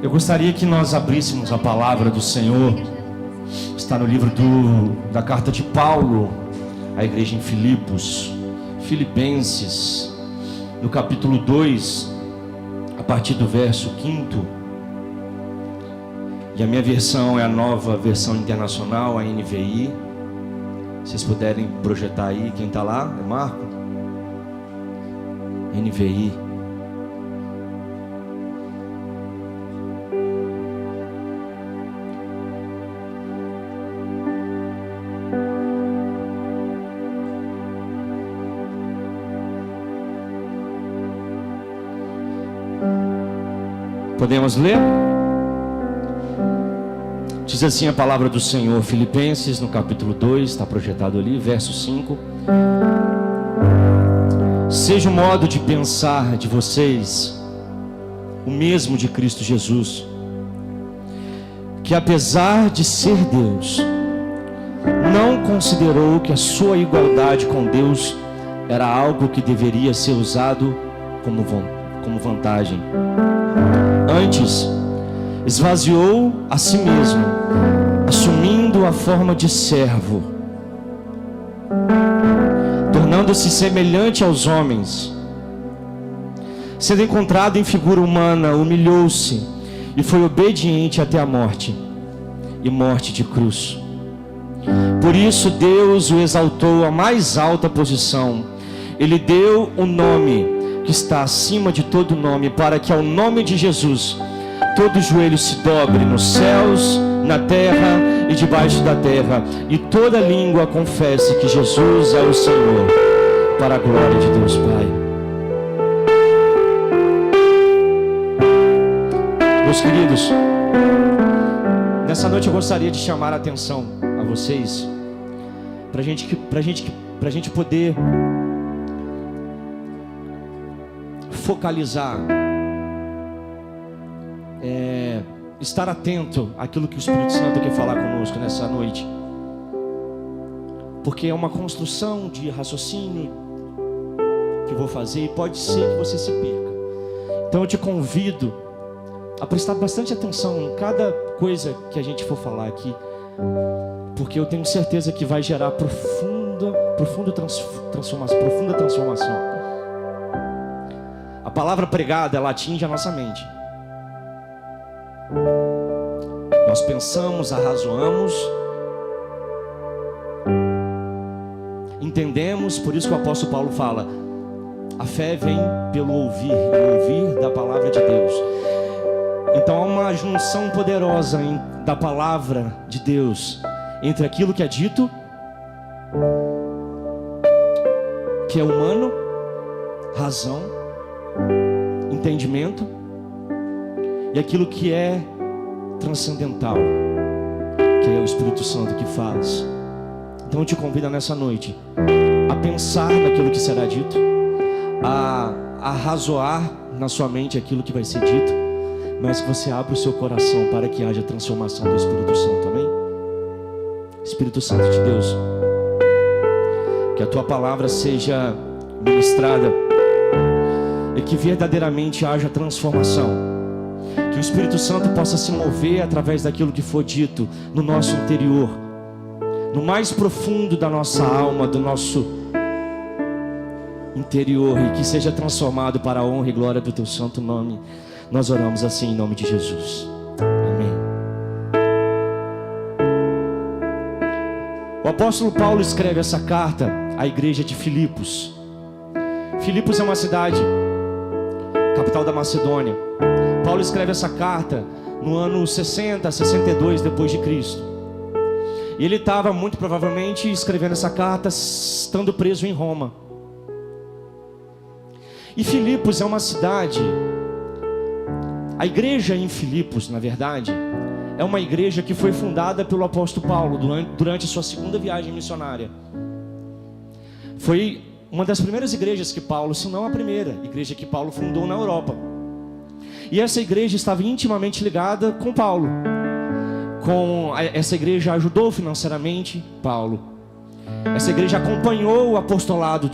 Eu gostaria que nós abríssemos a palavra do Senhor. Está no livro da carta de Paulo à igreja em Filipenses, no capítulo 2, a partir do verso 5. E a minha versão é a Nova Versão Internacional, a NVI. Se vocês puderem projetar aí, quem está lá? É Marco? NVI. Podemos ler? Diz assim a palavra do Senhor, Filipenses, no capítulo 2, está projetado ali, verso 5. Seja o modo de pensar de vocês o mesmo de Cristo Jesus, que apesar de ser Deus, não considerou que a sua igualdade com Deus era algo que deveria ser usado como vantagem. Antes, esvaziou a si mesmo, assumindo a forma de servo, tornando-se semelhante aos homens. Sendo encontrado em figura humana, humilhou-se e foi obediente até a morte, e morte de cruz. Por isso Deus o exaltou à mais alta posição. Ele deu o nome que está acima de todo nome, para que ao nome de Jesus todo joelho se dobre nos céus, na terra e debaixo da terra, e toda língua confesse que Jesus é o Senhor, para a glória de Deus Pai. Meus queridos, nessa noite eu gostaria de chamar a atenção a vocês, para a gente poder focalizar, estar atento àquilo que o Espírito Santo quer falar conosco nessa noite, porque é uma construção de raciocínio que eu vou fazer e pode ser que você se perca. Então eu te convido a prestar bastante atenção em cada coisa que a gente for falar aqui, porque eu tenho certeza que vai gerar profunda transformação. A palavra pregada, ela atinge a nossa mente. Nós pensamos, arrazoamos, entendemos. Por isso que o apóstolo Paulo fala: a fé vem pelo ouvir, e ouvir da palavra de Deus. Então há uma junção poderosa da palavra de Deus entre aquilo que é dito, que é humano, razão, entendimento, e aquilo que é transcendental, que é o Espírito Santo que faz. Então eu te convido nessa noite a pensar naquilo que será dito, a arrazoar na sua mente aquilo que vai ser dito, mas que você abra o seu coração para que haja transformação do Espírito Santo, amém? Espírito Santo de Deus, que a tua palavra seja ministrada e que verdadeiramente haja transformação, que o Espírito Santo possa se mover através daquilo que for dito no nosso interior, no mais profundo da nossa alma, do nosso interior, e que seja transformado para a honra e glória do teu santo nome. Nós oramos assim em nome de Jesus, amém. O apóstolo Paulo escreve essa carta à igreja de Filipos. Filipos é uma cidade, capital da Macedônia. Paulo escreve essa carta no ano 60, 62 depois de Cristo. E ele estava muito provavelmente escrevendo essa carta estando preso em Roma. E Filipos é uma cidade, a igreja em Filipos, na verdade, é uma igreja que foi fundada pelo apóstolo Paulo durante a sua segunda viagem missionária. Foi uma das primeiras igrejas que Paulo, se não a primeira igreja que Paulo fundou na Europa. E essa igreja estava intimamente ligada com Paulo. Essa igreja ajudou financeiramente Paulo. Essa igreja acompanhou o apostolado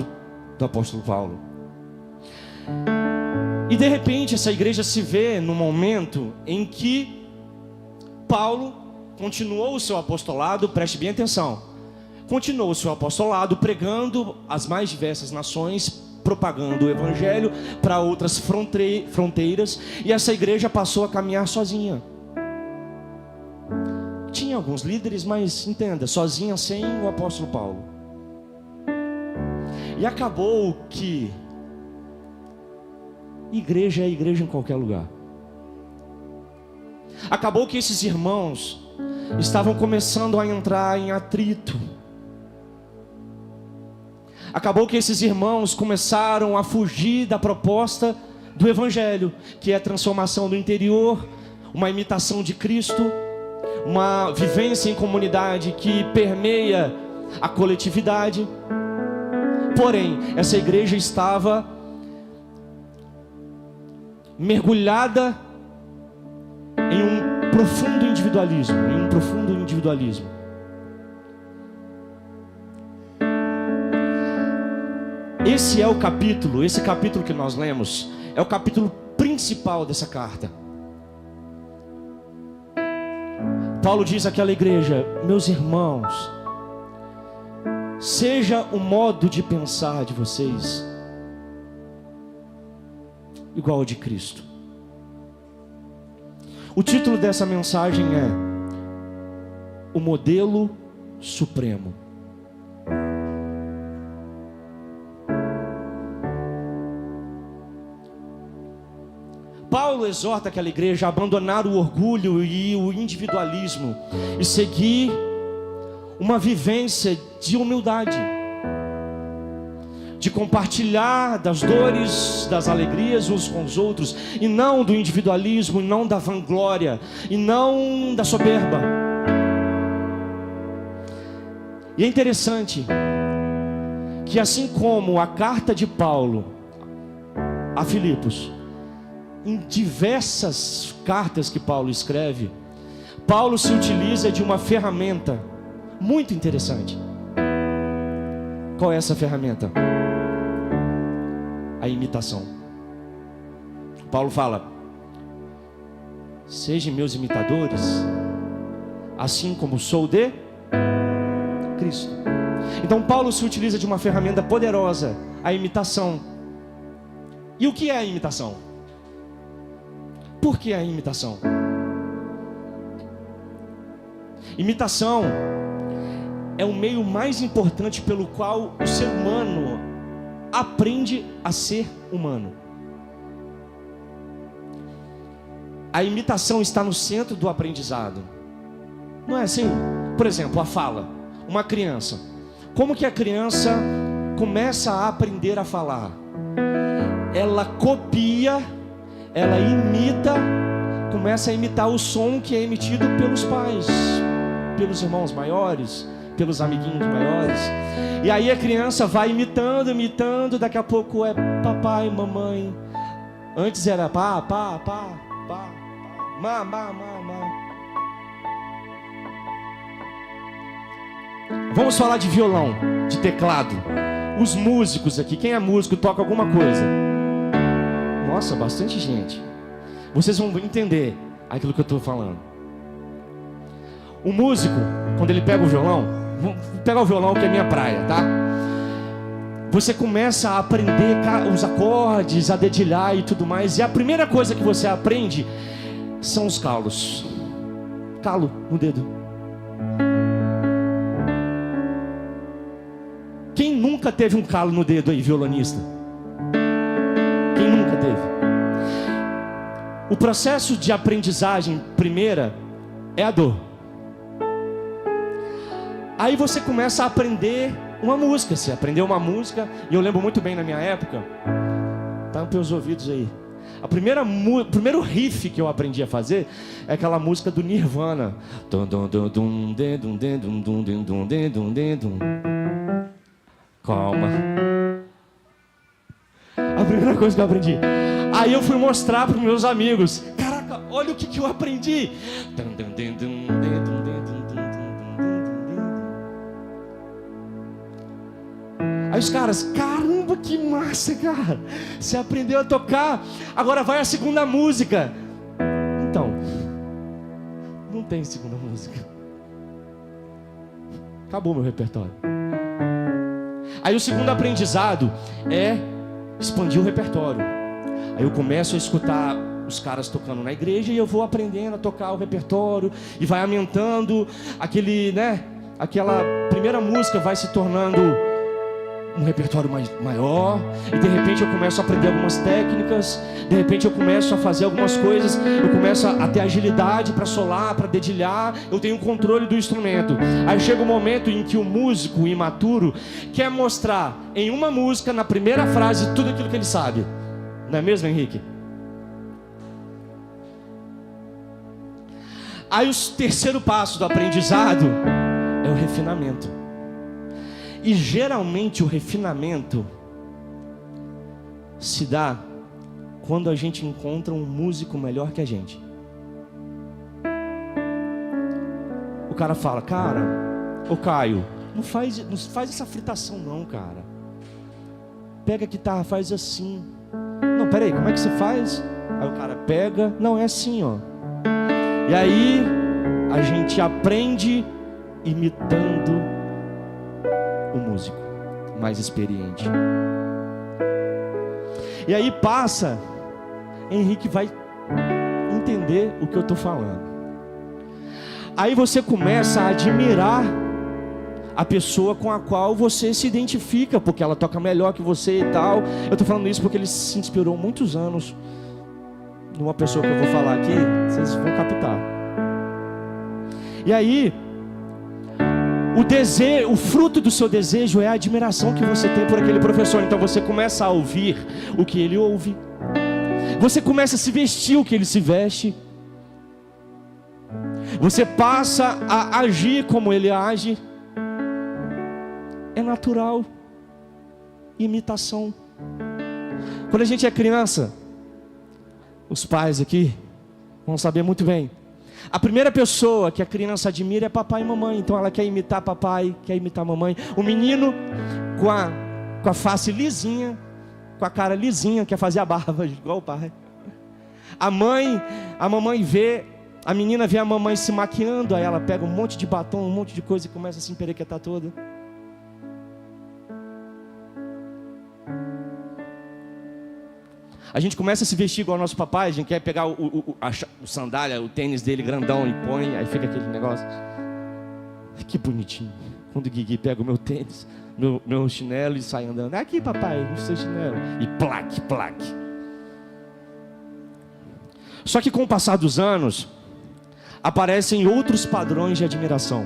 do apóstolo Paulo. E de repente essa igreja se vê no momento em que Paulo continuou o seu apostolado, preste bem atenção, continuou o seu apostolado pregando às mais diversas nações, propagando o evangelho para outras fronteiras, e essa igreja passou a caminhar sozinha. Tinha alguns líderes, mas entenda, sozinha, sem o apóstolo Paulo. E acabou que igreja é igreja em qualquer lugar. Acabou que esses irmãos estavam começando a entrar em atrito. Acabou que esses irmãos começaram a fugir da proposta do evangelho, que é a transformação do interior, uma imitação de Cristo, uma vivência em comunidade que permeia a coletividade. Porém, essa igreja estava mergulhada em um profundo individualismo, Esse capítulo que nós lemos é o capítulo principal dessa carta. Paulo diz àquela igreja: meus irmãos, seja o modo de pensar de vocês igual ao de Cristo. O título dessa mensagem é O Modelo Supremo. Paulo exorta aquela igreja a abandonar o orgulho e o individualismo e seguir uma vivência de humildade, de compartilhar das dores, das alegrias uns com os outros, e não do individualismo, e não da vanglória, e não da soberba. E é interessante que, assim como a carta de Paulo a Filipos, em diversas cartas que Paulo escreve, Paulo se utiliza de uma ferramenta muito interessante. Qual é essa ferramenta? A imitação. Paulo fala: sejam meus imitadores, assim como sou de Cristo. Então Paulo se utiliza de uma ferramenta poderosa, a imitação. E o que é a imitação? Por que a imitação? Imitação é o meio mais importante pelo qual o ser humano aprende a ser humano. A imitação está no centro do aprendizado. Não é assim? Por exemplo, a fala. Uma criança. Como que a criança começa a aprender a falar? Ela copia, ela imita, começa a imitar o som que é emitido pelos pais, pelos irmãos maiores, pelos amiguinhos maiores. E aí a criança vai imitando, daqui a pouco é papai, mamãe. Antes era pá, má. Vamos falar de violão, de teclado. Os músicos aqui, quem é músico toca alguma coisa. Nossa, bastante gente. Vocês vão entender aquilo que eu estou falando. O músico, quando ele pega o violão, vou pegar o violão que é minha praia, tá? Você começa a aprender os acordes, a dedilhar e tudo mais. E a primeira coisa que você aprende são os calos. Calo no dedo. Quem nunca teve um calo no dedo aí, violonista? Quem nunca teve? O processo de aprendizagem primeira é a dor. Aí você começa a aprender uma música. Você aprendeu uma música, e eu lembro muito bem na minha época, tá nos meus ouvidos aí. O primeiro riff que eu aprendi a fazer é aquela música do Nirvana. Calma. A primeira coisa que eu aprendi. Aí eu fui mostrar para os meus amigos. Caraca, olha o que eu aprendi. Aí os caras, caramba, que massa, cara. Você aprendeu a tocar. Agora vai a segunda música. Então, não tem segunda música. Acabou meu repertório. Aí o segundo aprendizado é expandir o repertório. Aí eu começo a escutar os caras tocando na igreja e eu vou aprendendo a tocar o repertório e vai aumentando aquele, né? Aquela primeira música vai se tornando um repertório maior, e de repente eu começo a aprender algumas técnicas, de repente eu começo a fazer algumas coisas, eu começo a ter agilidade para solar, para dedilhar, eu tenho controle do instrumento. Aí chega o momento em que o músico imaturo quer mostrar em uma música, na primeira frase, tudo aquilo que ele sabe. Não é mesmo, Henrique? Aí o terceiro passo do aprendizado é o refinamento. E geralmente o refinamento se dá quando a gente encontra um músico melhor que a gente. O cara fala: cara, ô Caio, não faz essa fritação não, cara. Pega a guitarra, faz assim. Não, peraí, como é que você faz? Aí o cara pega, não, é assim, ó. E aí a gente aprende imitando o músico mais experiente. E aí passa, Henrique vai entender o que eu estou falando. Aí você começa a admirar a pessoa com a qual você se identifica, porque ela toca melhor que você e tal. Eu estou falando isso porque ele se inspirou muitos anos numa pessoa que eu vou falar aqui, vocês vão captar. E aí o fruto do seu desejo é a admiração que você tem por aquele professor. Então você começa a ouvir o que ele ouve, você começa a se vestir o que ele se veste, você passa a agir como ele age. É natural. Imitação. Quando a gente é criança, os pais aqui vão saber muito bem, a primeira pessoa que a criança admira é papai e mamãe. Então ela quer imitar papai, quer imitar mamãe. O menino com a face lisinha, com a cara lisinha, quer fazer a barba igual o pai. A mamãe vê, a menina vê a mamãe se maquiando, aí ela pega um monte de batom, um monte de coisa e começa a se emperequetar toda. A gente começa a se vestir igual ao nosso papai. A gente quer pegar o sandália, o tênis dele grandão e põe, aí fica aquele negócio. Que bonitinho. Quando o Guigui pega o meu tênis, meu chinelo e sai andando. Aqui, papai, o seu chinelo. E plaque. Só que com o passar dos anos, aparecem outros padrões de admiração.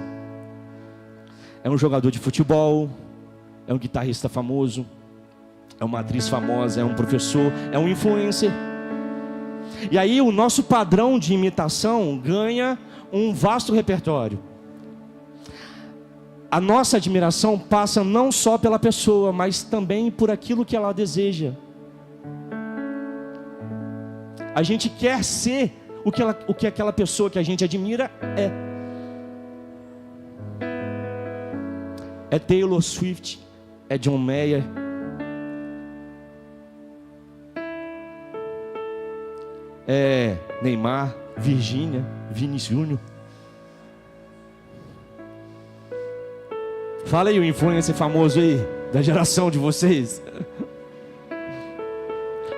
É um jogador de futebol, é um guitarrista famoso, é uma atriz famosa, é um professor, é um influencer. E aí o nosso padrão de imitação ganha um vasto repertório. A nossa admiração passa não só pela pessoa, mas também por aquilo que ela deseja. A gente quer ser o que aquela pessoa que a gente admira é. É Taylor Swift, é John Mayer, é Neymar, Virgínia, Vini Júnior. Fala aí o influencer famoso aí, da geração de vocês.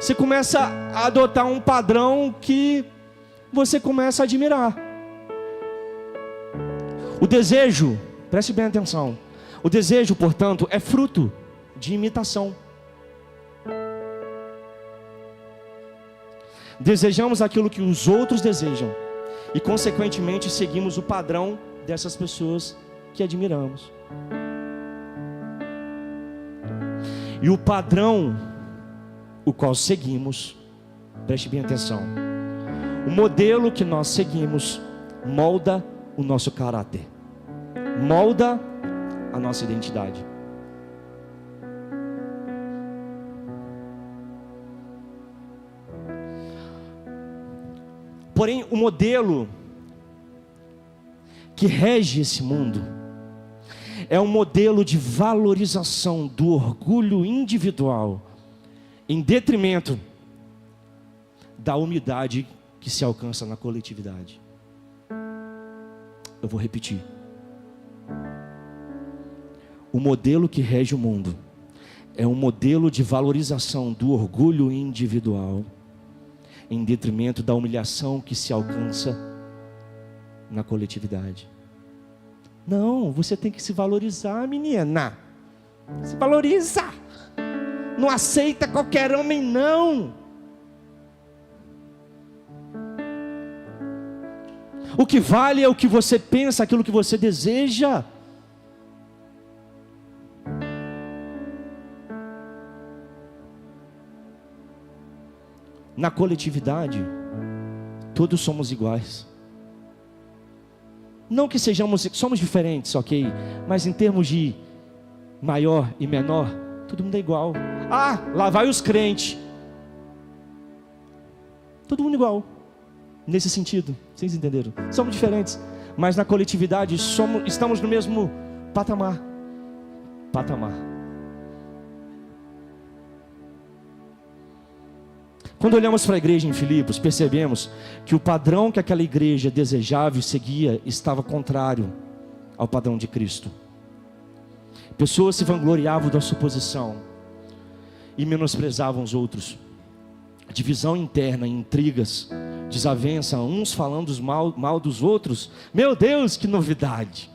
Você começa a adotar um padrão que você começa a admirar. O desejo, preste bem atenção, o desejo, portanto, é fruto de imitação. Desejamos aquilo que os outros desejam e, consequentemente, seguimos o padrão dessas pessoas que admiramos. E o padrão o qual seguimos, preste bem atenção, o modelo que nós seguimos molda o nosso caráter, molda a nossa identidade. Porém, o modelo que rege esse mundo é um modelo de valorização do orgulho individual, em detrimento da humildade que se alcança na coletividade. Eu vou repetir. O modelo que rege o mundo é um modelo de valorização do orgulho individual, em detrimento da humilhação que se alcança na coletividade. Não, você tem que se valorizar, menina. Se valoriza. Não aceita qualquer homem, não. O que vale é o que você pensa, aquilo que você deseja. Na coletividade, todos somos iguais. Não que somos diferentes, ok? Mas em termos de maior e menor, todo mundo é igual. Ah, lá vai os crentes. Todo mundo igual. Nesse sentido, vocês entenderam? Somos diferentes, mas na coletividade estamos no mesmo patamar. Quando olhamos para a igreja em Filipos, percebemos que o padrão que aquela igreja desejava e seguia estava contrário ao padrão de Cristo. Pessoas se vangloriavam da sua posição e menosprezavam os outros. Divisão interna, intrigas, desavença, uns falando mal dos outros. Meu Deus, que novidade!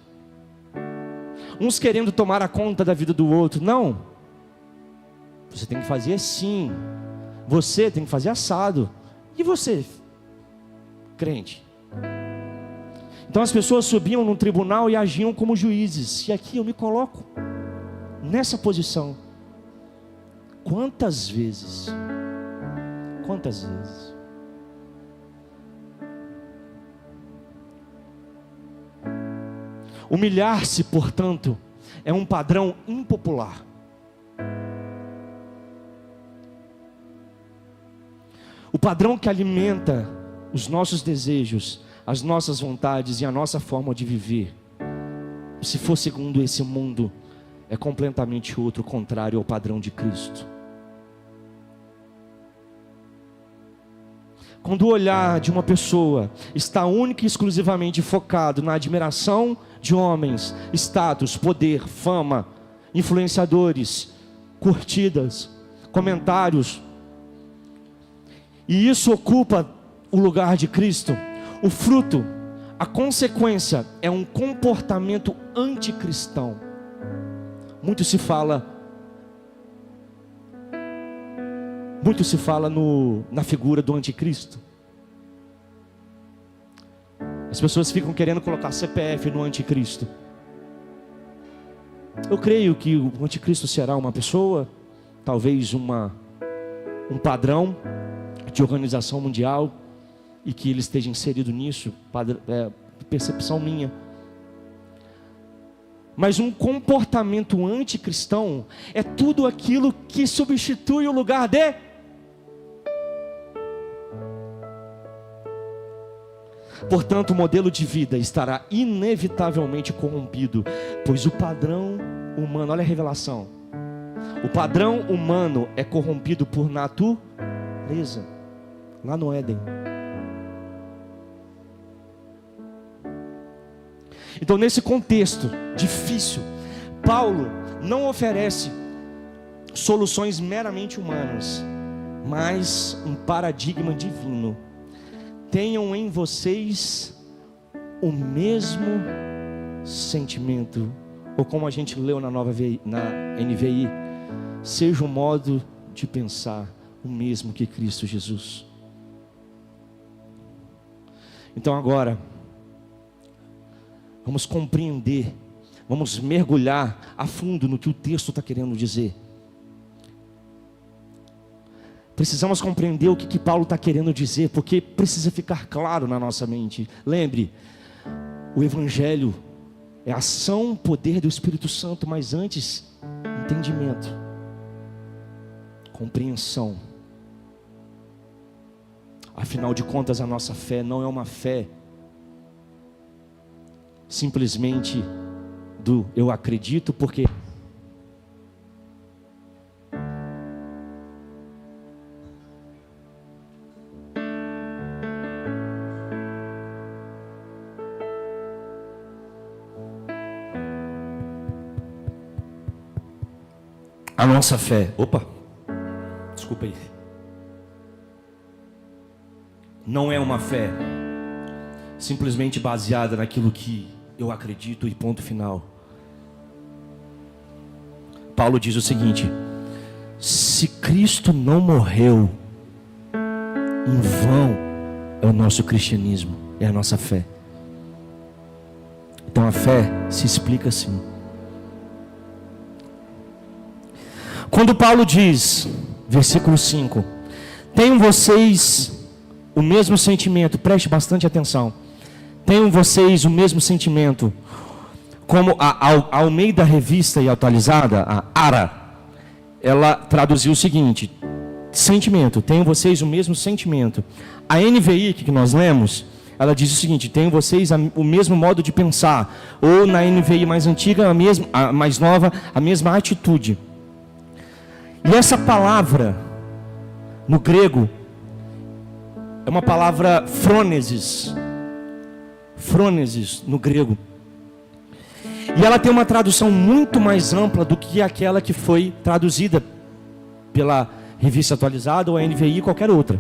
Uns querendo tomar a conta da vida do outro. Não, você tem que fazer assim. Você tem que fazer assado. E você, crente? Então as pessoas subiam no tribunal e agiam como juízes. E aqui eu me coloco nessa posição. Quantas vezes? Humilhar-se, portanto, é um padrão impopular. O padrão que alimenta os nossos desejos, as nossas vontades e a nossa forma de viver, se for segundo esse mundo, é completamente outro, contrário ao padrão de Cristo. Quando o olhar de uma pessoa está única e exclusivamente focado na admiração de homens, status, poder, fama, influenciadores, curtidas, comentários, e isso ocupa o lugar de Cristo, o fruto, a consequência é um comportamento anticristão. Muito se fala na figura do anticristo. As pessoas ficam querendo colocar CPF no anticristo. Eu creio que o anticristo será uma pessoa, talvez um padrão de organização mundial, e que ele esteja inserido nisso, percepção minha. Mas um comportamento anticristão é tudo aquilo que substitui o lugar de. Portanto, o modelo de vida estará inevitavelmente corrompido, pois o padrão humano, olha a revelação, o padrão humano é corrompido por natureza, lá no Éden. Então, nesse contexto difícil, Paulo não oferece soluções meramente humanas, mas um paradigma divino. Tenham em vocês o mesmo sentimento, ou como a gente leu na NVI, seja o modo de pensar o mesmo que Cristo Jesus. Então agora, vamos compreender, vamos mergulhar a fundo no que o texto está querendo dizer. Precisamos compreender o que Paulo está querendo dizer, porque precisa ficar claro na nossa mente. Lembre, o Evangelho é ação, poder do Espírito Santo, mas antes, entendimento, compreensão. Afinal de contas, a nossa fé não é uma fé simplesmente do eu acredito porque... A nossa fé, desculpa aí, não é uma fé simplesmente baseada naquilo que eu acredito e ponto final. Paulo diz o seguinte: se Cristo não morreu, em vão é o nosso cristianismo, é a nossa fé. Então a fé se explica assim. Quando Paulo diz, versículo 5, tenham vocês o mesmo sentimento, preste bastante atenção, tenham vocês o mesmo sentimento, como a Almeida Revista e Atualizada, a ARA, ela traduziu o seguinte, sentimento, tenham vocês o mesmo sentimento. A NVI, que nós lemos, ela diz o seguinte, tenham vocês o mesmo modo de pensar, ou na NVI mais antiga, a mais nova, a mesma atitude. E essa palavra, no grego, é uma palavra frônesis. Frônesis, no grego. E ela tem uma tradução muito mais ampla do que aquela que foi traduzida pela Revista Atualizada ou a NVI, qualquer outra.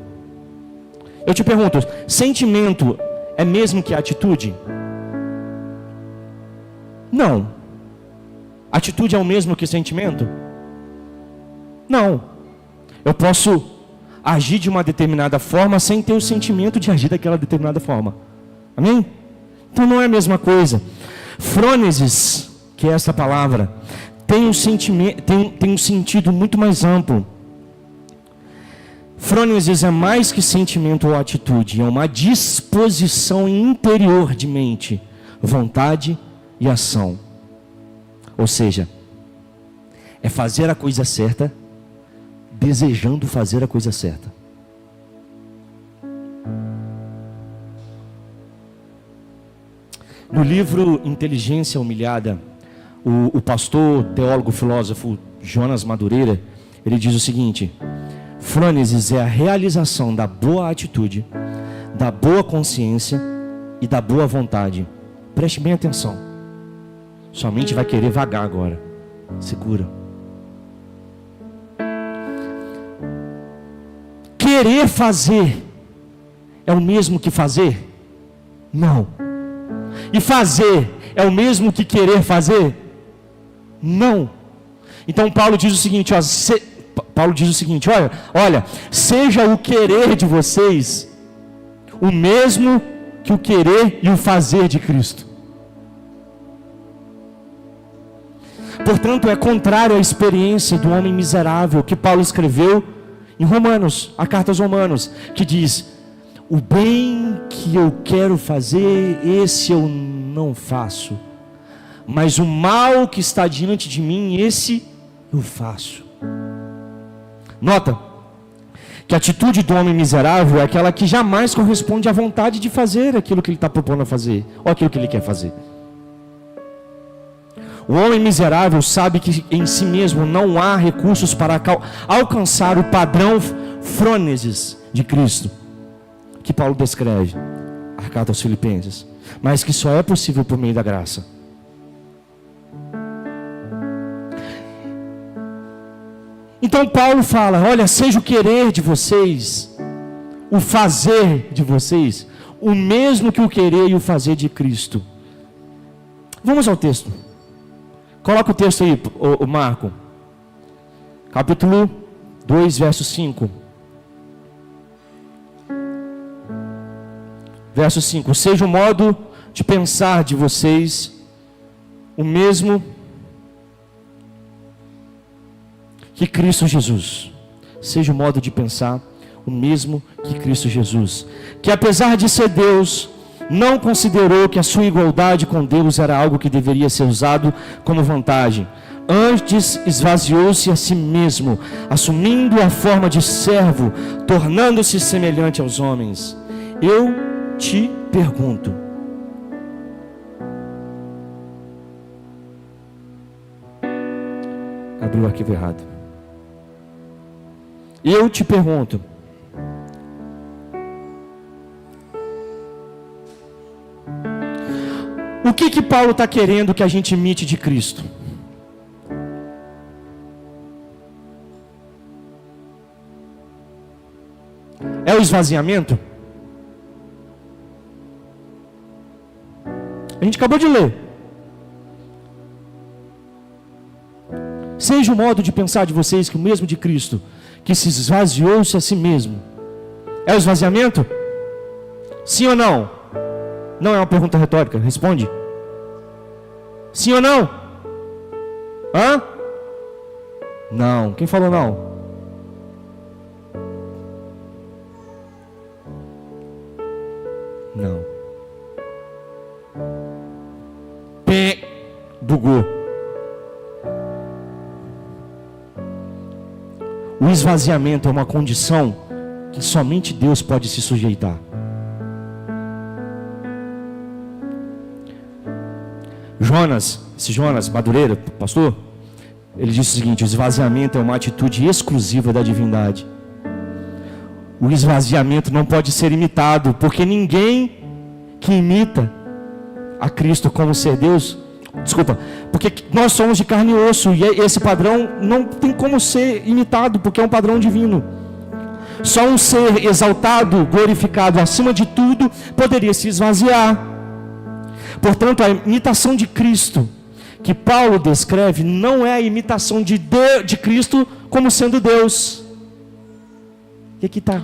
Eu te pergunto, sentimento é mesmo que atitude? Não. Atitude é o mesmo que sentimento? Não. Eu posso agir de uma determinada forma sem ter o sentimento de agir daquela determinada forma. Amém? Então não é a mesma coisa. Frônesis, que é essa palavra, tem um sentido muito mais amplo. Frônesis é mais que sentimento ou atitude, é uma disposição interior de mente, vontade e ação. Ou seja, é fazer a coisa certa, desejando fazer a coisa certa. No livro Inteligência Humilhada, o pastor, teólogo, filósofo Jonas Madureira, ele diz o seguinte: frônesis é a realização da boa atitude, da boa consciência e da boa vontade. Preste bem atenção. Sua mente vai querer vagar agora. Segura. Querer fazer é o mesmo que fazer? Não. E fazer é o mesmo que querer fazer? Não. Então Paulo diz o seguinte, olha, seja o querer de vocês o mesmo que o querer e o fazer de Cristo. Portanto, é contrário à experiência do homem miserável que Paulo escreveu em Romanos, a carta aos Romanos, que diz: o bem que eu quero fazer, esse eu não faço, mas o mal que está diante de mim, esse eu faço. Nota que a atitude do homem miserável é aquela que jamais corresponde à vontade de fazer aquilo que ele está propondo a fazer, ou aquilo que ele quer fazer. O homem miserável sabe que em si mesmo não há recursos para alcançar o padrão frônesis de Cristo, que Paulo descreve, a carta aos Filipenses, mas que só é possível por meio da graça. Então Paulo fala, olha, seja o querer de vocês, o fazer de vocês, o mesmo que o querer e o fazer de Cristo. Vamos ao texto. Coloca o texto aí, o Marco. Capítulo 2, verso 5. Verso 5. Seja o modo de pensar de vocês o mesmo que Cristo Jesus. Seja o modo de pensar o mesmo que Cristo Jesus, que apesar de ser Deus, não considerou que a sua igualdade com Deus era algo que deveria ser usado como vantagem. Antes esvaziou-se a si mesmo, assumindo a forma de servo, tornando-se semelhante aos homens. Eu te pergunto: Abriu o arquivo errado. Eu te pergunto, o que Paulo está querendo que a gente imite de Cristo? É o esvaziamento? A gente acabou de ler. Seja o modo de pensar de vocês que o mesmo de Cristo, que se esvaziou-se a si mesmo. É o esvaziamento? Sim ou não? Não é uma pergunta retórica, responde. Sim ou não? Hã? Não. Quem falou não? Não. Bugou. O esvaziamento é uma condição que somente Deus pode se sujeitar. Jonas Madureira, pastor, ele disse o seguinte: o esvaziamento é uma atitude exclusiva da divindade. O esvaziamento não pode ser imitado, porque ninguém que imita a Cristo como ser Deus, porque nós somos de carne e osso, e esse padrão não tem como ser imitado, porque é um padrão divino. Só um ser exaltado, glorificado acima de tudo, poderia se esvaziar. Portanto, a imitação de Cristo que Paulo descreve não é a imitação de Cristo como sendo Deus. E aqui está.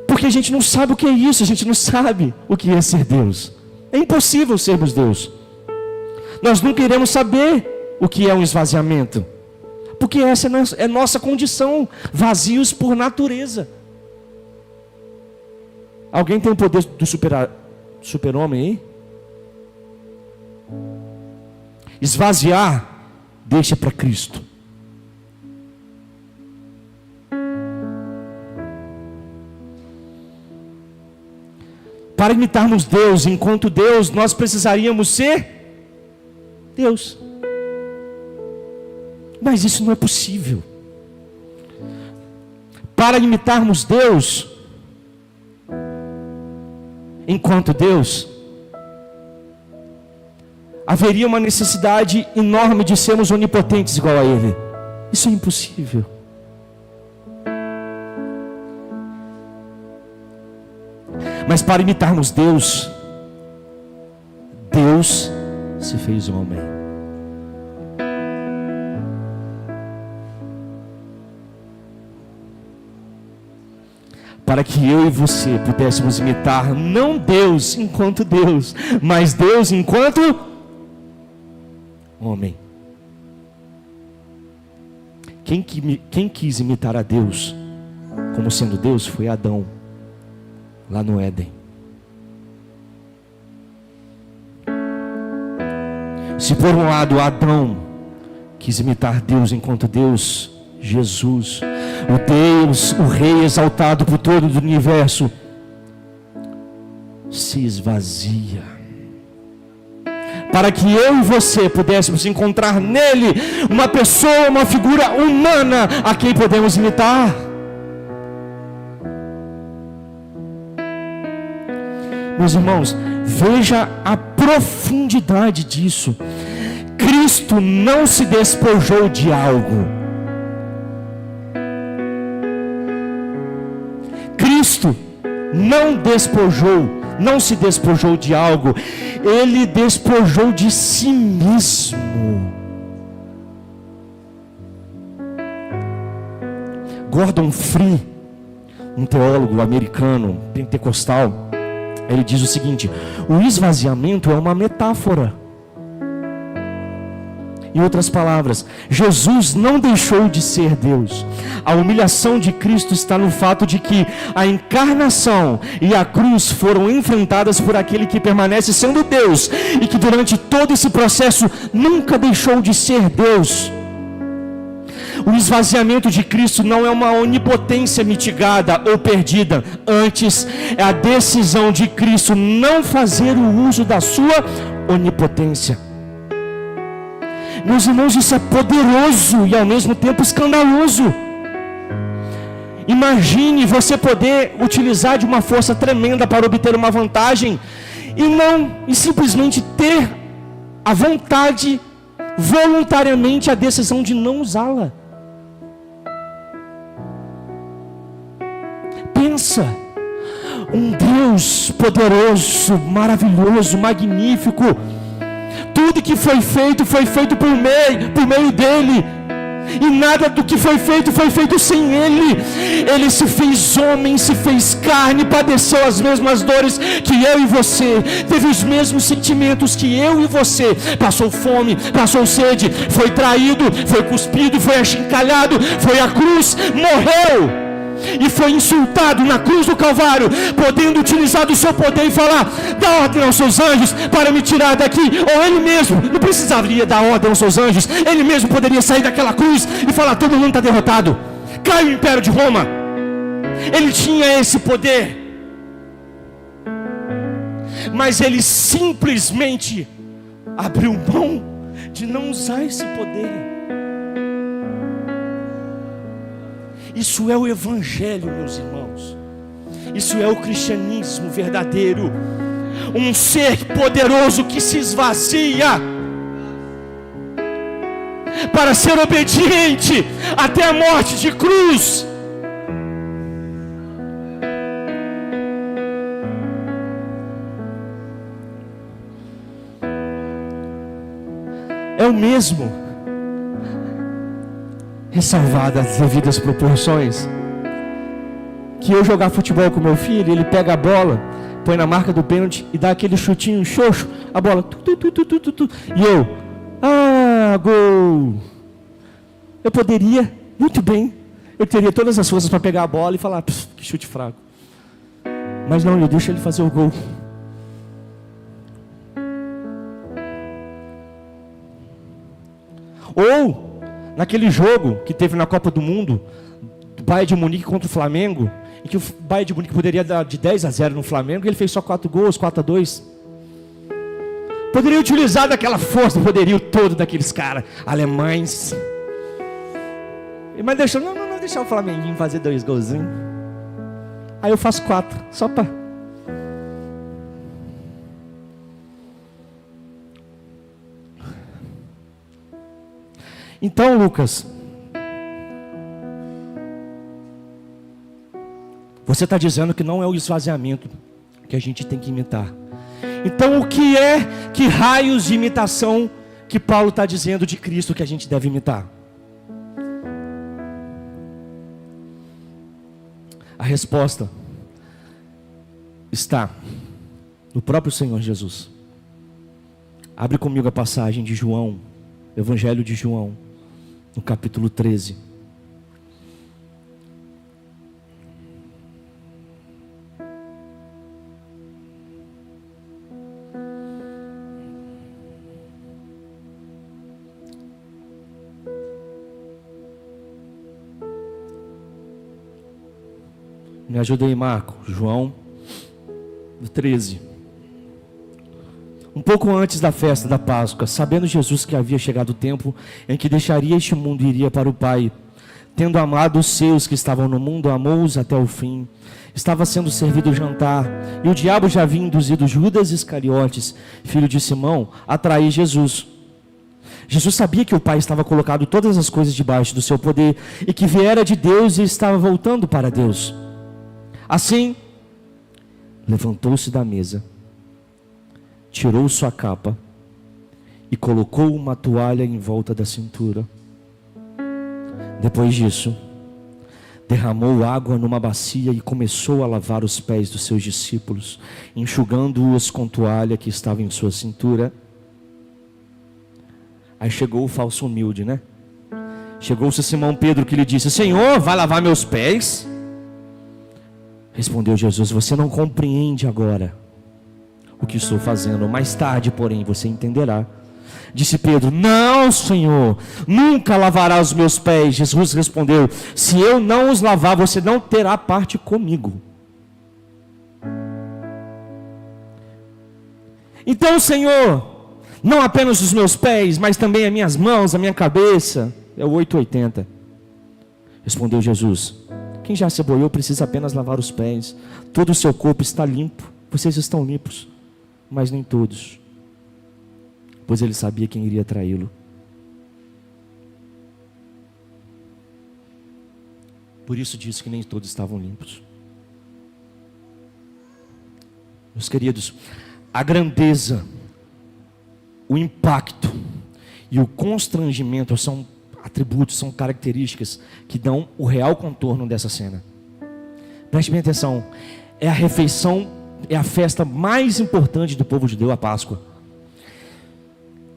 Porque a gente não sabe o que é isso, a gente não sabe o que é ser Deus. É impossível sermos Deus. Nós não queremos saber o que é um esvaziamento, porque essa é nossa condição, vazios por natureza. Alguém tem o poder do super-homem aí? Esvaziar, deixa para Cristo. Para imitarmos Deus, enquanto Deus, nós precisaríamos ser Deus. Mas isso não é possível. Para imitarmos Deus, enquanto Deus, haveria uma necessidade enorme de sermos onipotentes igual a Ele. Isso é impossível. Mas para imitarmos Deus, Deus se fez homem. Para que eu e você pudéssemos imitar não Deus enquanto Deus, mas Deus enquanto homem. Quem quis imitar a Deus como sendo Deus foi Adão, lá no Éden. Se por um lado Adão quis imitar Deus enquanto Deus, Jesus, o Deus, o Rei exaltado por todo o universo, se esvazia, para que eu e você pudéssemos encontrar nele uma pessoa, uma figura humana a quem podemos imitar. Meus irmãos, veja a profundidade disso. Cristo não se despojou de algo. Cristo não se despojou de algo. Ele despojou de si mesmo. Gordon Fee, um teólogo americano, pentecostal, ele diz o seguinte: o esvaziamento é uma metáfora. Em outras palavras, Jesus não deixou de ser Deus. A humilhação de Cristo está no fato de que a encarnação e a cruz foram enfrentadas por aquele que permanece sendo Deus e que durante todo esse processo nunca deixou de ser Deus. O esvaziamento de Cristo não é uma onipotência mitigada ou perdida. Antes, é a decisão de Cristo não fazer o uso da sua onipotência. Meus irmãos, isso é poderoso e ao mesmo tempo escandaloso. Imagine você poder utilizar de uma força tremenda para obter uma vantagem e simplesmente ter a vontade, voluntariamente, a decisão de não usá-la. Pensa, um Deus poderoso, maravilhoso, magnífico. Tudo que foi feito por meio dele. E nada do que foi feito sem ele. Ele se fez homem, se fez carne, padeceu as mesmas dores que eu e você, teve os mesmos sentimentos que eu e você, passou fome, passou sede, foi traído, foi cuspido, foi achincalhado, foi à cruz, morreu e foi insultado na cruz do Calvário, podendo utilizar do seu poder e falar: dá ordem aos seus anjos para me tirar daqui. Ou ele mesmo, não precisaria dar ordem aos seus anjos, ele mesmo poderia sair daquela cruz e falar: todo mundo está derrotado, cai o Império de Roma. Ele tinha esse poder, mas ele simplesmente abriu mão de não usar esse poder. Isso é o Evangelho, meus irmãos. Isso é o cristianismo verdadeiro. Um ser poderoso que se esvazia para ser obediente até a morte de cruz. É o mesmo, ressalvadas as devidas proporções, que eu jogar futebol com meu filho, ele pega a bola, põe na marca do pênalti e dá aquele chutinho xoxo, a bola e eu, gol. Eu poderia, muito bem, eu teria todas as forças para pegar a bola e falar: que chute fraco. Mas não, eu deixo ele fazer o gol. Ou naquele jogo que teve na Copa do Mundo, do Bayern de Munique contra o Flamengo, em que o Bayern de Munique poderia dar de 10-0 no Flamengo, e ele fez só 4 gols, 4-2. Poderia utilizar daquela força, o poderio todo daqueles caras alemães. Mas deixou, não deixar o Flamenguinho fazer 2 golzinhos. Aí eu faço 4, só para... Então, Lucas, você está dizendo que não é o esvaziamento que a gente tem que imitar. Então, que raios de imitação que Paulo está dizendo de Cristo que a gente deve imitar? A resposta está no próprio Senhor Jesus. Abre comigo a passagem de João, Evangelho de João, no capítulo 13. Me ajuda aí, Marco. João 13. Um pouco antes da festa da Páscoa, sabendo Jesus que havia chegado o tempo em que deixaria este mundo e iria para o Pai, tendo amado os seus que estavam no mundo, amou-os até o fim. Estava sendo servido o jantar, e o diabo já havia induzido Judas Iscariotes, filho de Simão, a trair Jesus. Jesus sabia que o Pai estava colocado todas as coisas debaixo do seu poder, e que viera de Deus e estava voltando para Deus. Assim, levantou-se da mesa, tirou sua capa e colocou uma toalha em volta da cintura. Depois disso, derramou água numa bacia e começou a lavar os pés dos seus discípulos, enxugando-os com toalha que estava em sua cintura. Aí chegou o falso humilde, né? Chegou-se Simão Pedro, que lhe disse: Senhor, vai lavar meus pés? Respondeu Jesus: você não compreende agora o que estou fazendo, mais tarde, porém, você entenderá. Disse Pedro: não, Senhor, nunca lavará os meus pés. Jesus respondeu: se eu não os lavar, você não terá parte comigo. Então, Senhor, Não apenas os meus pés, mas também as minhas mãos, a minha cabeça. É o 880. Respondeu Jesus: quem já se boiou precisa apenas lavar os pés. Todo o seu corpo está limpo. Vocês estão limpos, mas nem todos. Pois ele sabia quem iria traí-lo. Por isso disse que nem todos estavam limpos. Meus queridos, a grandeza, o impacto e o constrangimento são atributos, são características que dão o real contorno dessa cena. Preste bem atenção. É a refeição, é a festa mais importante do povo judeu, a Páscoa.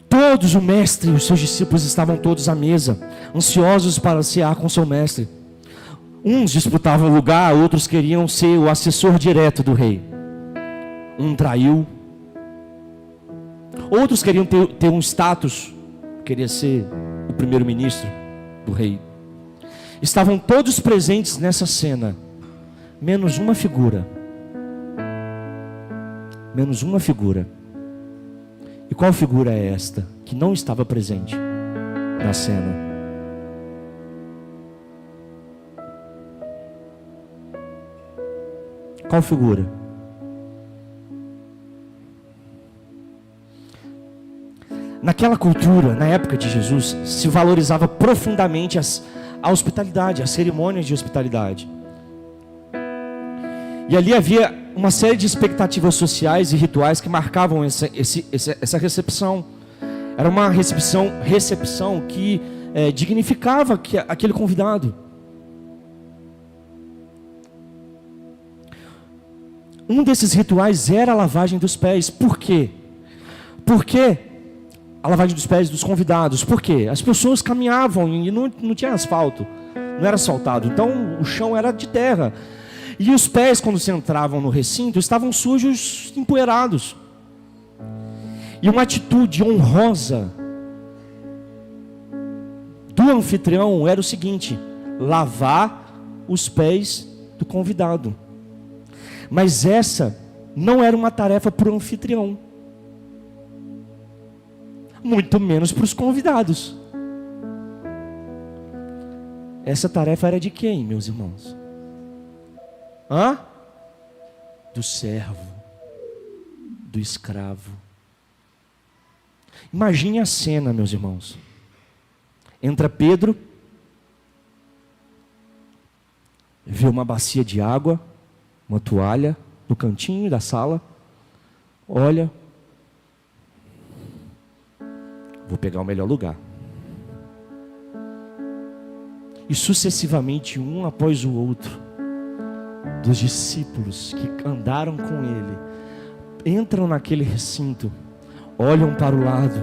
Todos, o mestre e os seus discípulos estavam todos à mesa, ansiosos para cear com seu mestre. Uns disputavam o lugar, outros queriam ser o assessor direto do rei. Um traiu. Outros queriam ter um status, queria ser o primeiro-ministro do rei. Estavam todos presentes nessa cena, menos uma figura. Menos uma figura. E qual figura é esta que não estava presente na cena? Qual figura? Naquela cultura, na época de Jesus, se valorizava profundamente a hospitalidade, as cerimônias de hospitalidade. E ali havia uma série de expectativas sociais e rituais que marcavam essa recepção. Era uma recepção que dignificava aquele convidado. Um desses rituais era a lavagem dos pés. Por quê? Porque a lavagem dos pés dos convidados. Por quê? As pessoas caminhavam e não tinha asfalto, não era asfaltado, então o chão era de terra. E os pés, quando se entravam no recinto, estavam sujos, empoeirados. E uma atitude honrosa do anfitrião era o seguinte: lavar os pés do convidado. Mas essa não era uma tarefa para o anfitrião, muito menos para os convidados. Essa tarefa era de quem, meus irmãos? Do servo, do escravo. Imagine a cena, meus irmãos. Entra Pedro, vê uma bacia de água, uma toalha no cantinho da sala, olha, vou pegar o melhor lugar. E sucessivamente, um após o outro, dos discípulos que andaram com ele, entram naquele recinto, olham para o lado,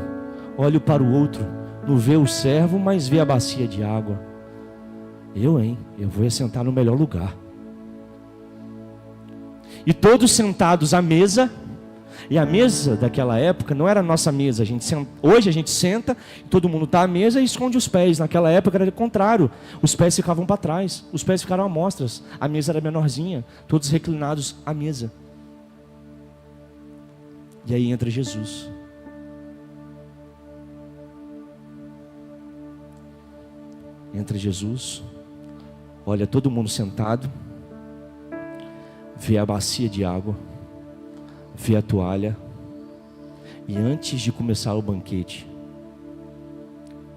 olham para o outro, não vê o servo, mas vê a bacia de água. Eu vou sentar no melhor lugar. E todos sentados à mesa. E a mesa daquela época não era a nossa mesa. Hoje a gente senta, todo mundo está à mesa e esconde os pés. Naquela época era o contrário. Os pés ficavam para trás, os pés ficaram à mostras. A mesa era menorzinha, todos reclinados à mesa. E aí entra Jesus. Entra Jesus, olha todo mundo sentado, vê a bacia de água, vê a toalha, e antes de começar o banquete,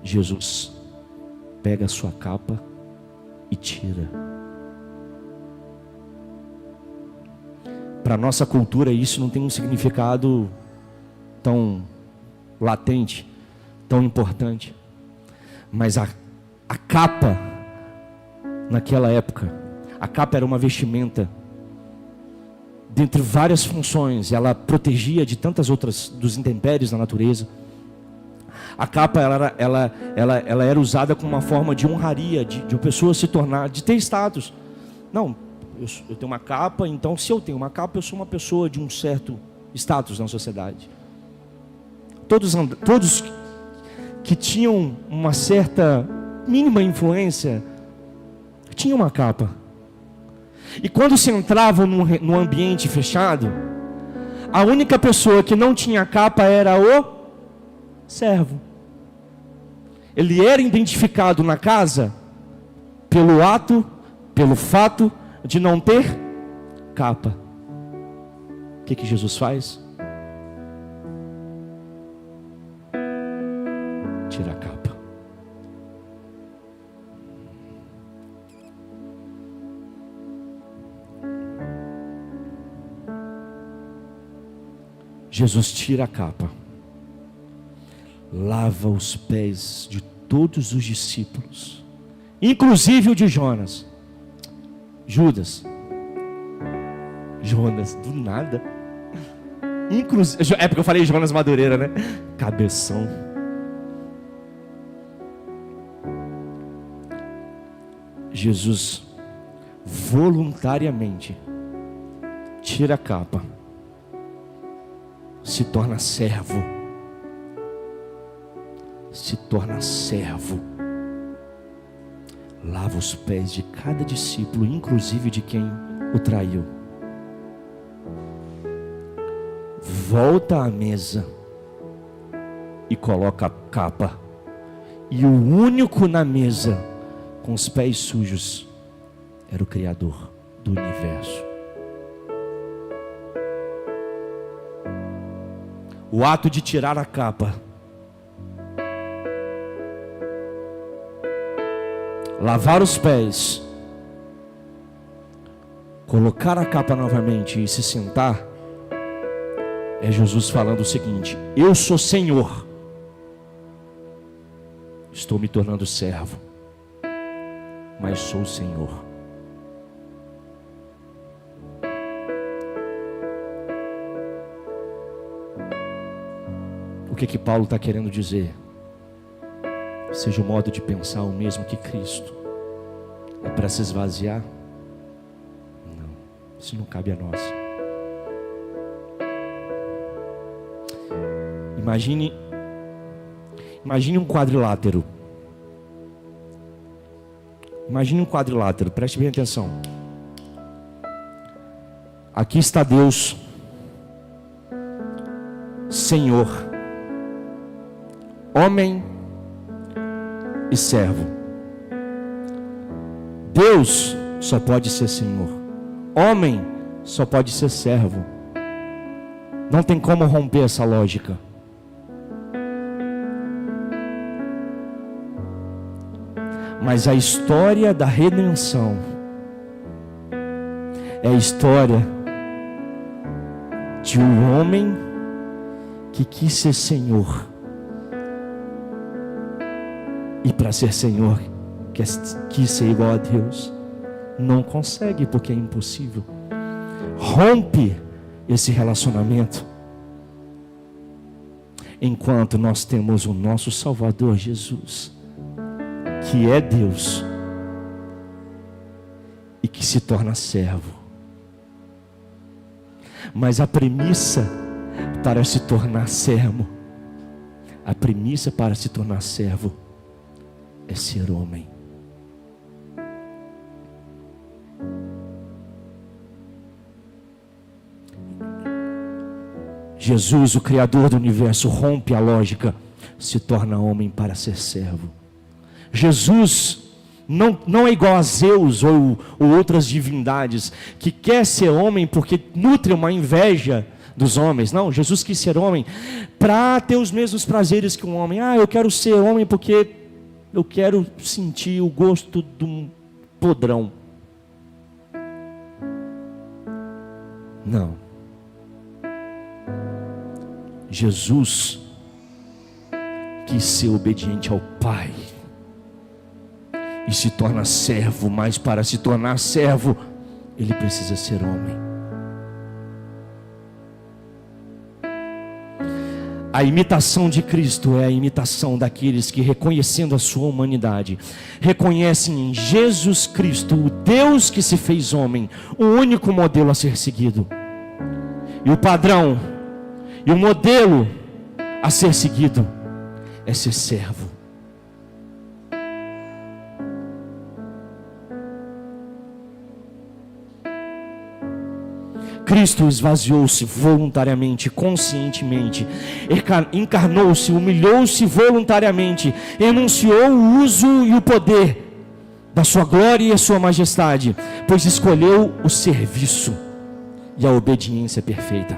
Jesus pega a sua capa e tira. Para a nossa cultura isso não tem um significado tão latente, tão importante, mas a capa, naquela época, a capa era uma vestimenta, dentre várias funções, ela protegia de tantas outras, dos intempéries da natureza. A capa, ela era usada como uma forma de honraria, de uma pessoa se tornar, de ter status. Não, eu tenho uma capa, então se eu tenho uma capa, eu sou uma pessoa de um certo status na sociedade. Todos que tinham uma certa mínima influência tinham uma capa. E quando se entrava num ambiente fechado, a única pessoa que não tinha capa era o servo. Ele era identificado na casa pelo fato de não ter capa. O que Jesus faz? Tira a capa. Jesus tira a capa, lava os pés de todos os discípulos, inclusive o de Jonas. Jonas, do nada. É porque eu falei Jonas Madureira, né? Cabeção. Jesus voluntariamente tira a capa, se torna servo, lava os pés de cada discípulo, inclusive de quem o traiu. Volta à mesa e coloca a capa, e o único na mesa com os pés sujos era o Criador do universo. O ato de tirar a capa, lavar os pés, colocar a capa novamente e se sentar, é Jesus falando o seguinte: eu sou Senhor, estou me tornando servo, mas sou Senhor. O que Paulo está querendo dizer? Seja o modo de pensar o mesmo que Cristo. É para se esvaziar? Não, isso não cabe a nós. Imagine um quadrilátero. Imagine um quadrilátero, preste bem atenção. Aqui está Deus, Senhor, homem e servo. Deus só pode ser Senhor, homem só pode ser servo. Não tem como romper essa lógica. Mas a história da redenção é a história de um homem que quis ser Senhor. E para ser Senhor, quis ser igual a Deus. Não consegue, porque é impossível. Rompe esse relacionamento. Enquanto nós temos o nosso Salvador Jesus, que é Deus e que se torna servo. Mas a premissa para se tornar servo, é ser homem. Jesus, o Criador do universo, rompe a lógica, se torna homem para ser servo. Jesus não é igual a Zeus ou outras divindades, que quer ser homem porque nutre uma inveja dos homens. Não, Jesus quis ser homem para ter os mesmos prazeres que um homem. Eu quero ser homem porque eu quero sentir o gosto de um podrão. Não. Jesus quis ser obediente ao Pai e se torna servo, mas para se tornar servo, ele precisa ser homem. A imitação de Cristo é a imitação daqueles que, reconhecendo a sua humanidade, reconhecem em Jesus Cristo o Deus que se fez homem, o único modelo a ser seguido. E o padrão, e o modelo a ser seguido é ser servo. Cristo esvaziou-se voluntariamente, conscientemente, encarnou-se, humilhou-se voluntariamente, renunciou o uso e o poder da sua glória e a sua majestade, pois escolheu o serviço e a obediência perfeita.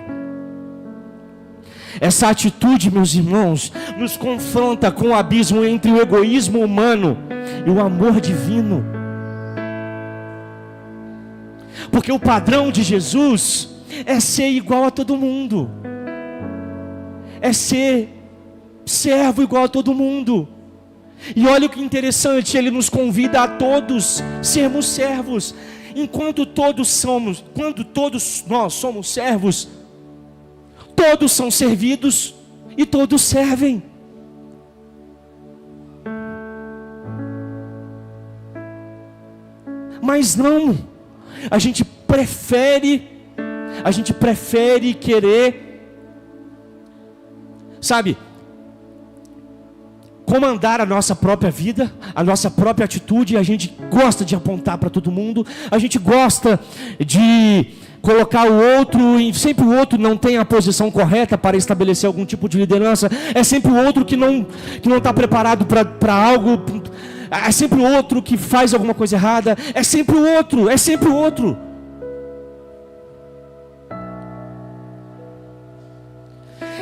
Essa atitude, meus irmãos, nos confronta com o abismo entre o egoísmo humano e o amor divino. Porque o padrão de Jesus é ser igual a todo mundo, é ser servo igual a todo mundo. E olha o que interessante, ele nos convida a todos sermos servos. Quando todos nós somos servos, todos são servidos e todos servem. Mas não, a gente prefere querer, sabe, comandar a nossa própria vida, a nossa própria atitude. A gente gosta de apontar para todo mundo, a gente gosta de colocar o outro, e sempre o outro não tem a posição correta para estabelecer algum tipo de liderança, é sempre o outro que não está preparado para algo, é sempre o outro que faz alguma coisa errada, é sempre o outro. É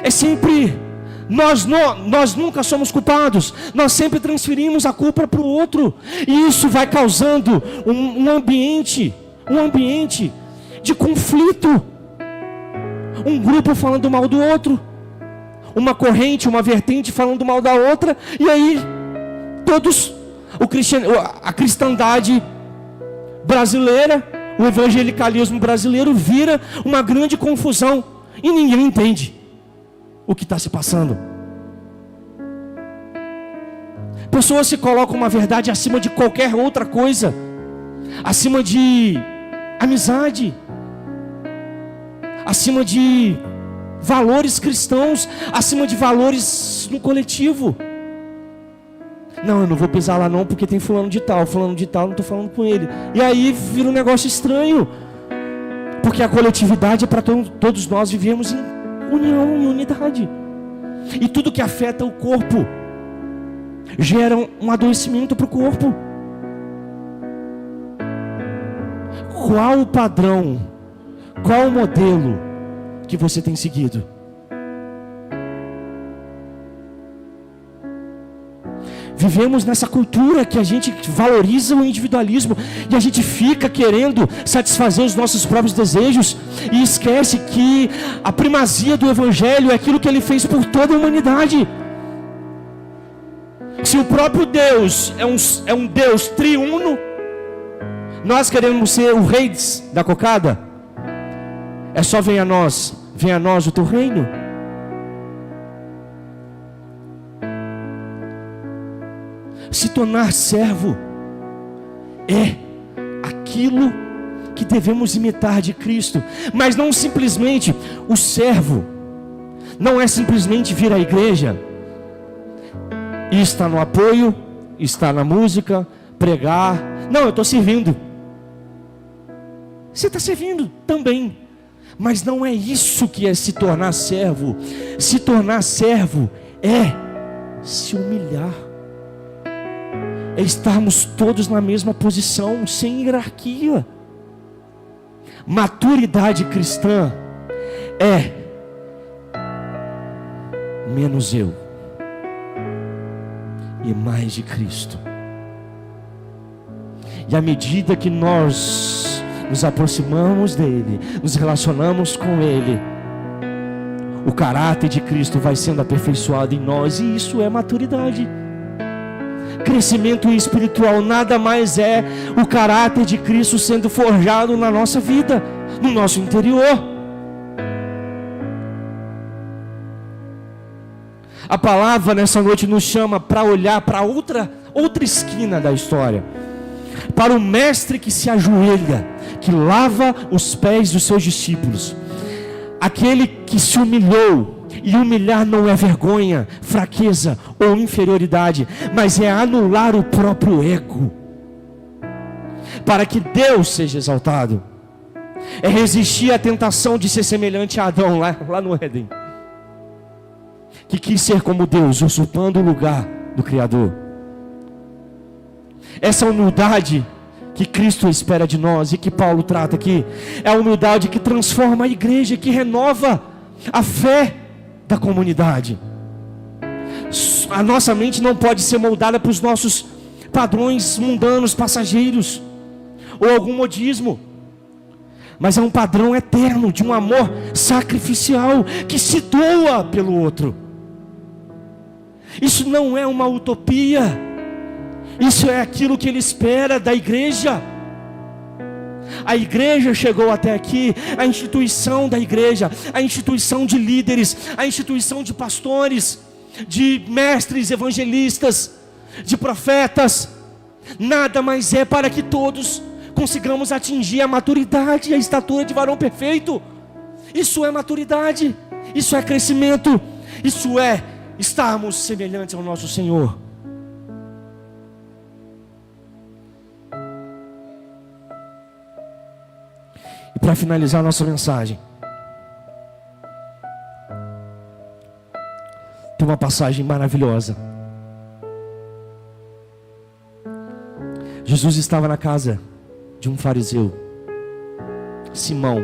sempre, nós nunca somos culpados, nós sempre transferimos a culpa para o outro, e isso vai causando um ambiente de conflito, um grupo falando mal do outro, uma corrente, uma vertente falando mal da outra, e aí a cristandade brasileira, o evangelicalismo brasileiro vira uma grande confusão, e ninguém entende o que está se passando. Pessoas se colocam uma verdade acima de qualquer outra coisa, acima de amizade, acima de valores cristãos, acima de valores no coletivo. Não, eu não vou pisar lá não, porque tem fulano de tal, não estou falando com ele. E aí vira um negócio estranho, porque a coletividade é para todos nós vivermos em união, em unidade. E tudo que afeta o corpo gera um adoecimento para o corpo. Qual o padrão, qual o modelo que você tem seguido? Vivemos nessa cultura que a gente valoriza o individualismo, e a gente fica querendo satisfazer os nossos próprios desejos, e esquece que a primazia do Evangelho é aquilo que Ele fez por toda a humanidade. Se o próprio Deus é um Deus triuno, nós queremos ser o rei da cocada. É só venha a nós o teu reino. Se tornar servo é aquilo que devemos imitar de Cristo, mas não simplesmente o servo, não é simplesmente vir à igreja e estar no apoio, estar na música, pregar. Não, eu estou servindo. Você está servindo também, mas não é isso que é se tornar servo. Se tornar servo é se humilhar, é estarmos todos na mesma posição, sem hierarquia. Maturidade cristã é menos eu e mais de Cristo. E à medida que nós nos aproximamos dele, nos relacionamos com ele, o caráter de Cristo vai sendo aperfeiçoado em nós, e isso é maturidade. Crescimento espiritual nada mais é o caráter de Cristo sendo forjado na nossa vida, no nosso interior. A palavra nessa noite nos chama para olhar para outra esquina da história, para o mestre que se ajoelha, que lava os pés dos seus discípulos, aquele que se humilhou. E humilhar não é vergonha, fraqueza ou inferioridade, mas é anular o próprio ego, para que Deus seja exaltado. é resistir à tentação de ser semelhante a Adão lá no Éden, que quis ser como Deus, usurpando o lugar do Criador. Essa humildade que Cristo espera de nós e que Paulo trata aqui, é a humildade que transforma a igreja, que renova a fé da comunidade. A nossa mente não pode ser moldada para os nossos padrões mundanos, passageiros, ou algum modismo, mas é um padrão eterno de um amor sacrificial que se doa pelo outro. Isso não é uma utopia, isso é aquilo que Ele espera da igreja. A igreja chegou até aqui, a instituição da igreja, a instituição de líderes, a instituição de pastores, de mestres evangelistas, de profetas, nada mais é para que todos consigamos atingir a maturidade e a estatura de varão perfeito. Isso é maturidade, isso é crescimento, isso é estarmos semelhantes ao nosso Senhor. E para finalizar a nossa mensagem, tem uma passagem maravilhosa. Jesus estava na casa de um fariseu, Simão,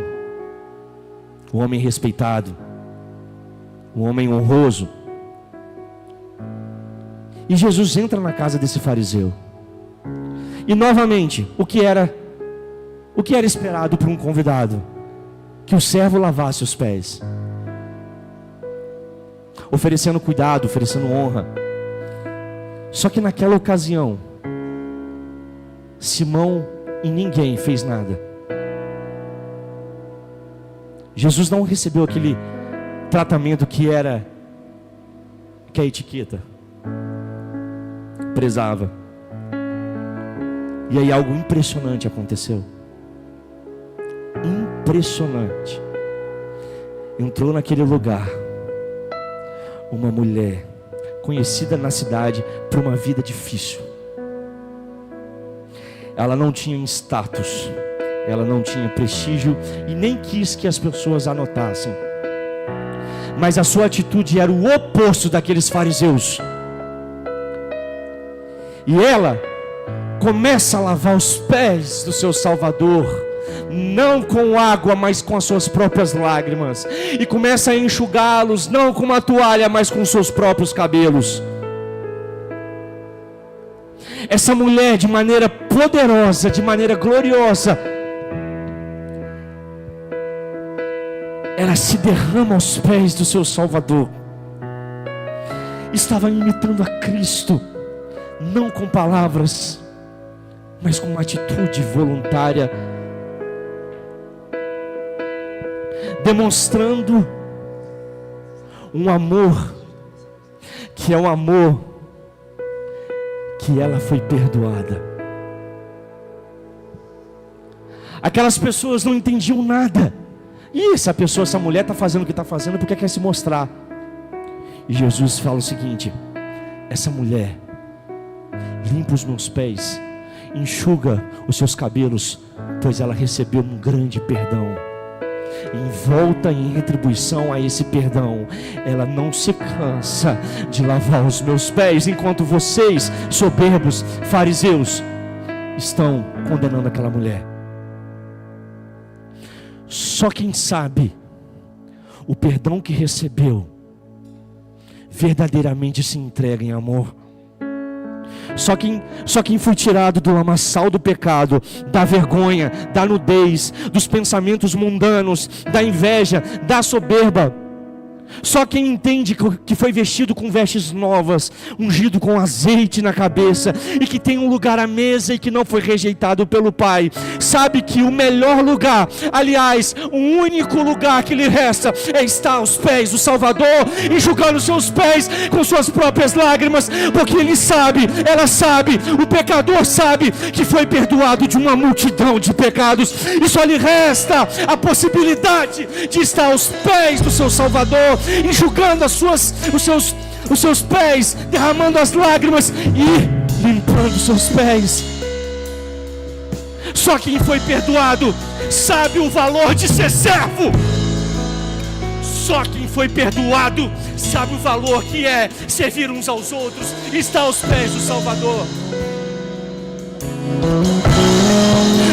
um homem respeitado, um homem honroso. E Jesus entra na casa desse fariseu. E novamente, o que era esperado por um convidado? Que o servo lavasse os pés, oferecendo cuidado, oferecendo honra. Só que naquela ocasião, Simão e ninguém fez nada. Jesus não recebeu aquele tratamento que a etiqueta prezava. E aí algo impressionante aconteceu. Impressionante. Entrou naquele lugar uma mulher conhecida na cidade por uma vida difícil. Ela não tinha status, ela não tinha prestígio e nem quis que as pessoas a notassem. Mas a sua atitude era o oposto daqueles fariseus. E ela começa a lavar os pés do seu Salvador, não com água, mas com as suas próprias lágrimas, e começa a enxugá-los, não com uma toalha, mas com os seus próprios cabelos. Essa mulher, de maneira poderosa, de maneira gloriosa, ela se derrama aos pés do seu Salvador. Estava imitando a Cristo, não com palavras, mas com uma atitude voluntária, demonstrando um amor, que é um amor que ela foi perdoada. Aquelas pessoas não entendiam nada. E essa mulher está fazendo o que está fazendo porque quer se mostrar. E Jesus fala o seguinte: essa mulher limpa os meus pés, enxuga os seus cabelos, pois ela recebeu um grande perdão. Em volta, em retribuição a esse perdão, ela não se cansa de lavar os meus pés, enquanto vocês, soberbos fariseus, estão condenando aquela mulher. Só quem sabe o perdão que recebeu verdadeiramente se entrega em amor. Só quem foi tirado do lamaçal do pecado, da vergonha, da nudez, dos pensamentos mundanos, da inveja, da soberba. Só quem entende que foi vestido com vestes novas, ungido com azeite na cabeça, e que tem um lugar à mesa e que não foi rejeitado pelo Pai, sabe que o melhor lugar, aliás, o único lugar que lhe resta, é estar aos pés do Salvador, enxugando seus pés com suas próprias lágrimas, porque ele sabe, ela sabe, o pecador sabe que foi perdoado de uma multidão de pecados, e só lhe resta a possibilidade de estar aos pés do seu Salvador, enxugando os seus pés, derramando as lágrimas e limpando os seus pés. Só quem foi perdoado sabe o valor de ser servo. Só quem foi perdoado sabe o valor que é servir uns aos outros e estar aos pés do Salvador.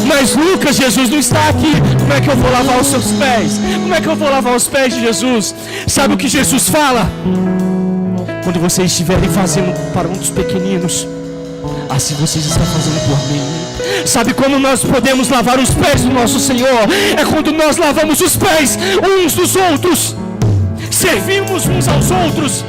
Mas Lucas, Jesus não está aqui. Como é que eu vou lavar os seus pés? Como é que eu vou lavar os pés de Jesus? Sabe o que Jesus fala? Quando vocês estiverem fazendo para um dos pequeninos, assim vocês estão fazendo por mim. Sabe como nós podemos lavar os pés do nosso Senhor? É quando nós lavamos os pés uns dos outros, servimos uns aos outros.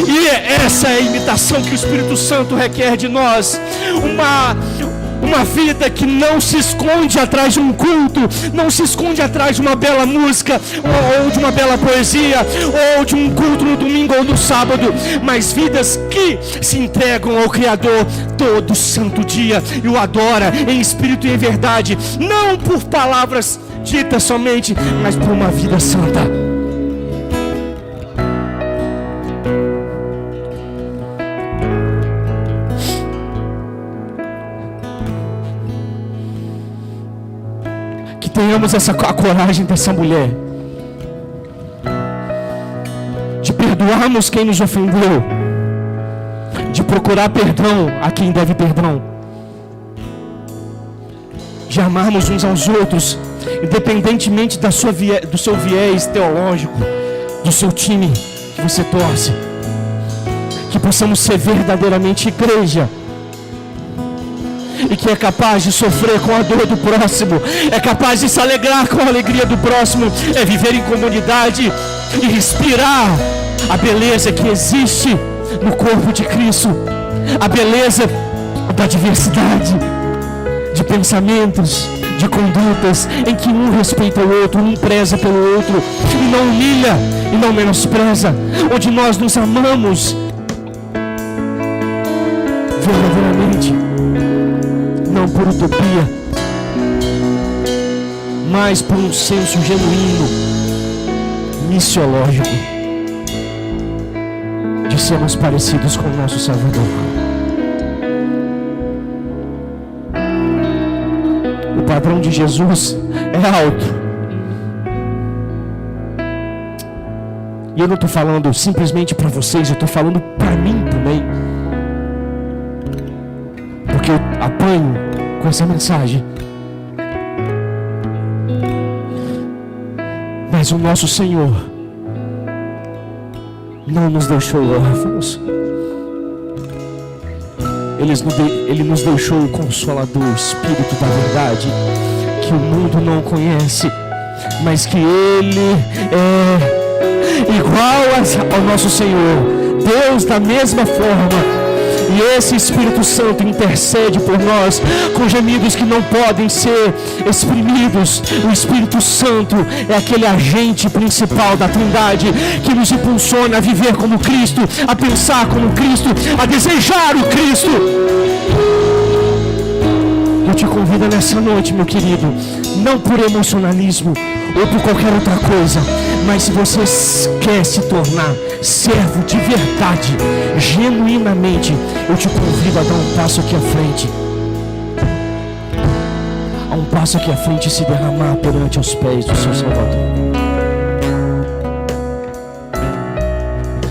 E essa é a imitação que o Espírito Santo requer de nós. Uma vida que não se esconde atrás de um culto, não se esconde atrás de uma bela música, ou de uma bela poesia, ou de um culto no domingo ou no sábado, mas vidas que se entregam ao Criador todo santo dia e o adora em espírito e em verdade, não por palavras ditas somente, mas por uma vida santa. Tenhamos a coragem dessa mulher de perdoarmos quem nos ofendeu, de procurar perdão a quem deve perdão, de amarmos uns aos outros, independentemente do seu viés teológico, do seu time que você torce. Que possamos ser verdadeiramente igreja, e que é capaz de sofrer com a dor do próximo, é capaz de se alegrar com a alegria do próximo, é viver em comunidade e respirar a beleza que existe no corpo de Cristo, a beleza da diversidade de pensamentos, de condutas, em que um respeita o outro, um preza pelo outro, e não humilha e não menospreza, onde nós nos amamos verdadeiramente, não por utopia, mas por um senso genuíno, missiológico, de sermos parecidos com o nosso Salvador. O padrão de Jesus é alto. E eu não estou falando simplesmente para vocês, eu estou falando para mim também. Porque eu apanho com essa mensagem. Mas o nosso Senhor não nos deixou órfãos. Ele nos deixou o Consolador, o Espírito da verdade, que o mundo não conhece, mas que Ele é igual ao nosso Senhor, Deus da mesma forma. E esse Espírito Santo intercede por nós com gemidos que não podem ser exprimidos. O Espírito Santo é aquele agente principal da Trindade que nos impulsiona a viver como Cristo, a pensar como Cristo, a desejar o Cristo. Eu te convido nessa noite, meu querido, não por emocionalismo ou por qualquer outra coisa, mas se você quer se tornar servo de verdade, genuinamente, eu te convido a dar um passo aqui à frente. A um passo aqui à frente e se derramar perante os pés do seu Salvador.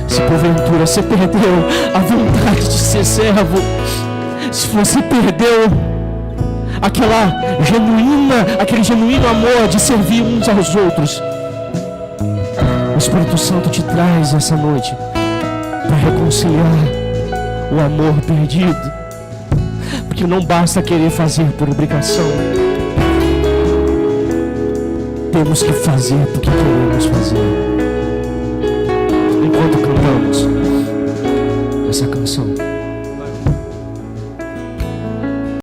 Se porventura você perdeu a vontade de ser servo, se você perdeu aquele genuíno amor de servir uns aos outros, o Espírito Santo te traz essa noite para reconciliar o amor perdido, porque não basta querer fazer por obrigação, temos que fazer porque queremos fazer. Enquanto cantamos essa canção,